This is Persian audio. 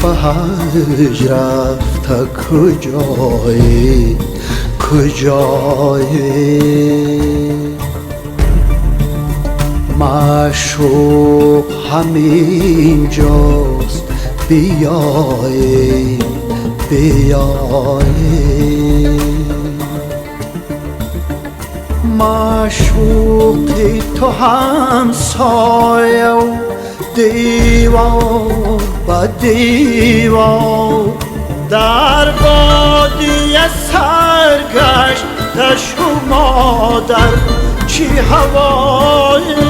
به حج رفته کجایی معشوق همین جاست بیایی معشوقی تو همسایه و دیوار به دیوار در بادیه سرگشت شما در چی هوای